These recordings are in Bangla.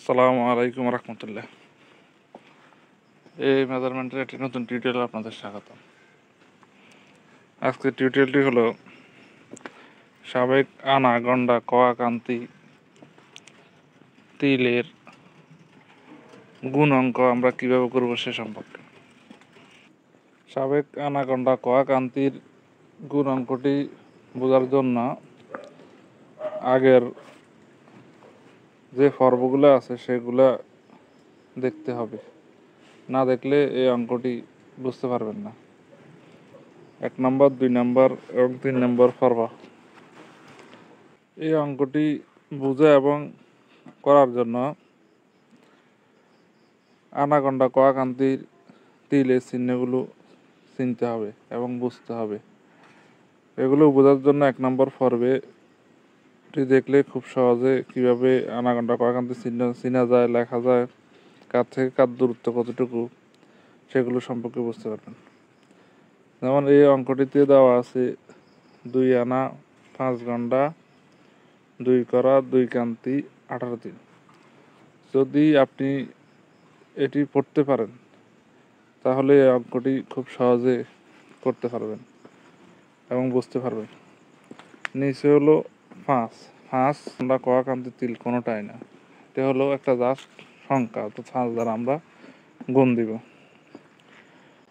আসসালামু আলাইকুম রহমতুল্লাহ। এই মেজারমেন্টের একটি নতুন টিউটোরিয়াল আপনাদের স্বাগত। আজকের টিউটোরিয়ালটি হলো সাবেক আনা গন্ডা কান্তি তিলের গুণ অঙ্ক আমরা কিভাবে করব সে সম্পর্কে। সাবেক আনা গন্ডা কান্তির গুণ অঙ্কটি বোঝার জন্য আগের যে পর্বগুলো আছে সেগুলা দেখতে হবে, না দেখলে এই অঙ্কটি বুঝতে পারবেন না। 1 নম্বর, 2 নম্বর এবং 3 নম্বর পর্ব। এই অঙ্কটি বুঝে এবং করার জন্য আনাগন্ডা কান্তির তিলের চিহ্নগুলো চিনতে হবে এবং বুঝতে হবে। এগুলো বোঝার জন্য 1 নম্বর পর্বে দেখলে খুব সহজে কিভাবে আনাগন্ডা কান্তির চিহ্ন চিনা যায়, লেখা যায়, কার থেকে কার দূরত্ব কতটুকু, সেগুলো সম্পর্কে বুঝতে পারবেন। যেমন এই অঙ্কটিতে দেওয়া আছে 2 আনা 5 গন্ডা 2 করা 2 কান্তি 18 দিন। যদি আপনি এটি পড়তে পারেন তাহলে এই অঙ্কটি খুব সহজে করতে পারবেন এবং বুঝতে পারবেন। নিচে হলো 5 আমরা কান্তি তিল কোনোটাই না, এটা হলো একটা জাস্ট সংখ্যা, তো 5 দ্বারা আমরা গুণ দিব।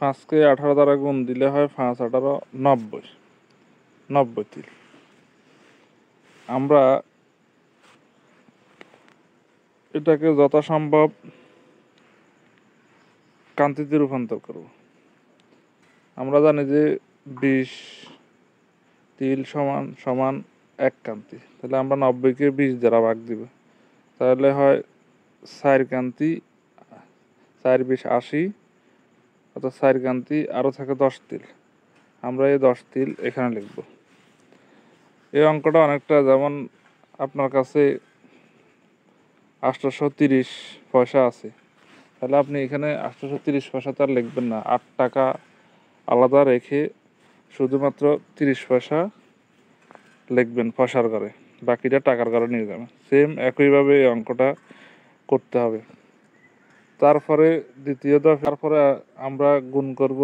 5কে 18 দ্বারা গুণ দিলে হয় 5 18 90 তিল। আমরা এটাকে যথাসম্ভব কান্তিতে রূপান্তর করব। আমরা জানি যে 20 তিল সমান সমান 1 কান্তি, তাহলে আমরা 90কে 20 দ্বারা ভাগ দিব, তাহলে হয় 4 কান্তি, 4 20 80, অর্থাৎ 4 কান্তি আরও থাকে 10 তিল। আমরা এই 10 তিল এখানে লিখব। এই অঙ্কটা অনেকটা যেমন আপনার কাছে 830 পয়সা আছে, তাহলে আপনি এখানে 830 পয়সা তার লিখবেন না, 8 টাকা আলাদা রেখে শুধুমাত্র 30 পয়সা লিখবেন পয়সার ঘরে, বাকিটা টাকার ঘরে নিয়ে যাবেন। সেম একইভাবে এই অঙ্কটা করতে হবে। তারপরে তারপরে আমরা গুণ করব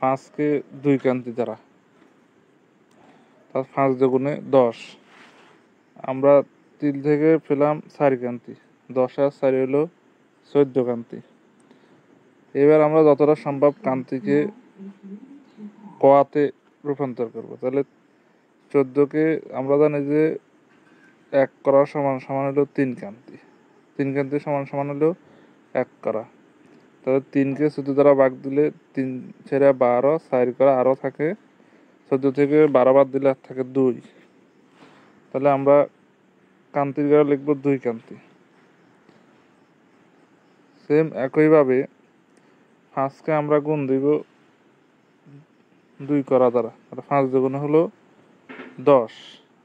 5কে 2 কান্তি দ্বারা, তার 5 দুগুণে 10। আমরা তিল থেকে পেলাম 4 কান্তি, 10 আর 4 হলো 14 কান্তি। এবার আমরা যতটা সম্ভব কান্তিকে কতে রূপান্তর করব। তাহলে 14কে আমরা জানি যে 1 করা সমান সমান হলো 3 কান্তি, 3 কান্তি সমান সমান হলো 1 করা। তাহলে 3কে 14 দ্বারা ভাগ দিলে 3 ছেড়ে 12, 4 করা আরও থাকে, 14 থেকে 12 বাদ দিলে আর থাকে 2। তাহলে আমরা কান্তির ঘরে লিখব 2 কান্তি। সেম একইভাবে 5কে আমরা গুণ দিব 2 করা দ্বারা, 5 দুগুণে হলো 10,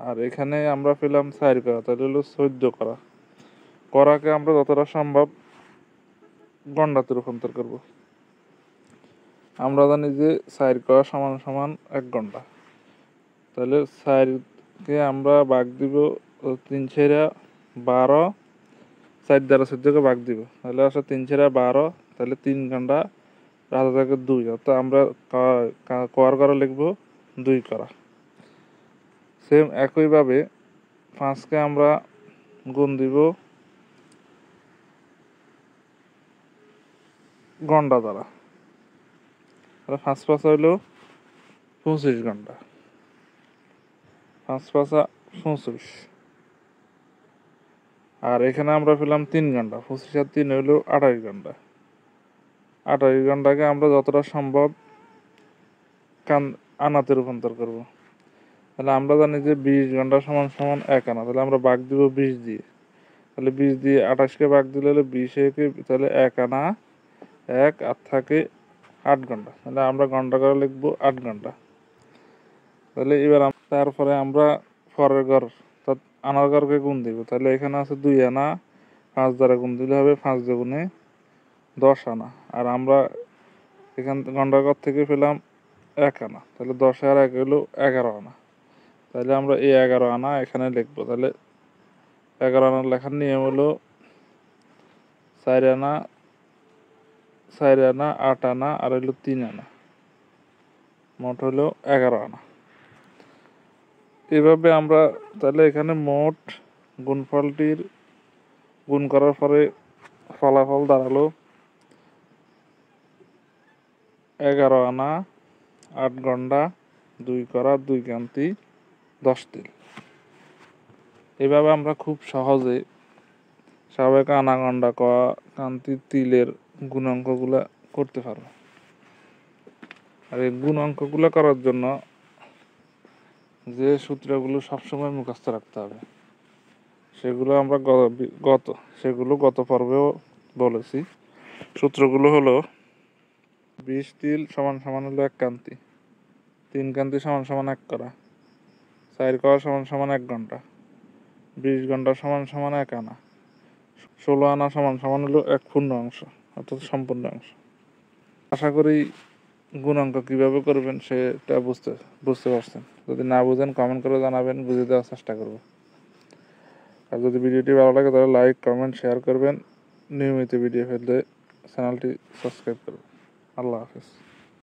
আর এখানে আমরা পেলাম 4 করা, তাহলে হলো 14 করা। করাকে আমরা যতটা সম্ভব গন্ডাতে রূপান্তর করব। আমরা জানি যে 4 করা সমান সমান 1 গন্ডা, তাহলে 4কে আমরা ভাগ দিব 3 ছেড়া 12, 4 দ্বারা 14কে ভাগ দিব, তাহলে আসে 3 ছেড়া 12, তাহলে 3 গন্ডা রাজা থাকে 2, অর্থাৎ আমরা করার ঘরে লিখব 2 করা। সেম একইভাবে 5কে আমরা গুণ দিব গন্ডা দ্বারা, তাহলে 5 5 হইল 25 গন্ডা, 5 5 25। আর এখানে আমরা পেলাম 3 ঘন্টা, 25 আর 3 হইল 28 ঘন্টা। 28 ঘন্টাকে আমরা যতটা সম্ভব আনাতে রূপান্তর করব। তাহলে আমরা জানি যে 20 ঘন্টা সমান সমান 1 আনা, তাহলে আমরা ভাগ দিব 20 দিয়ে, তাহলে 20 দিয়ে 28কে ভাগ দিলে হলো 20, তাহলে 1 আনা 1 আর থাকে 8 ঘন্টা, তাহলে আমরা ঘন্টা করে লিখবো 8 ঘন্টা। তাহলে এবার তারপরে আমরা পরের ঘর অর্থাৎ আনার ঘরকে গুণ দিব, তাহলে এখানে আছে 2 আনা, 5 দ্বারা গুণ দিলে হবে 5 দুগুণে 10 আনা, আর আমরা এখান ঘন্টার ঘর থেকে পেলাম 1 আনা, তাহলে 10 আর 1 হলো 11 আনা, তাহলে আমরা এই 11 আনা এখানে লিখবো। তাহলে 11 আনার লেখার নিয়ম হলো 4 আনা 8 আনা আর হলো 3 আনা, মোট হলো 11 আনা। এভাবে আমরা তাহলে এখানে মোট গুণফলটির গুণ করার পরে ফলাফল দাঁড়ালো 11 আনা 8 গন্ডা 2 করা 2 কান্তি 10 তিল। এভাবে আমরা খুব সহজে স্বাভাবিক আনা গন্ডা কয়া কান্তি তিলের গুণাঙ্কগুলো করতে পারবো। আর এই গুণাঙ্কগুলো করার জন্য যে সূত্রগুলো সবসময় মুখস্থ রাখতে হবে সেগুলো আমরা গত পর্বেও বলেছি। সূত্রগুলো হলো 20 তিল সমান সমান হলো 1 কান্তি, 3 কান্তি সমান সমান 1 করা, 4 করা সমান সমান 1 ঘন্টা, 20 ঘন্টা সমান সমান 1 আনা, 16 আনা সমান সমান হলো 1 পূর্ণাংশ অর্থাৎ সম্পূর্ণাংশ। আশা করি গুণাঙ্ক কিভাবে করবেন সেটা বুঝতে পারছেন। যদি না বুঝেন কমেন্ট করে জানাবেন, বুঝে দেওয়ার চেষ্টা করব। আর যদি ভিডিওটি ভালো লাগে তাহলে লাইক কমেন্ট শেয়ার করবেন। নিয়মিত ভিডিও পেতে চ্যানেলটি সাবস্ক্রাইব করবেন। আল্লাহ হাফেজ।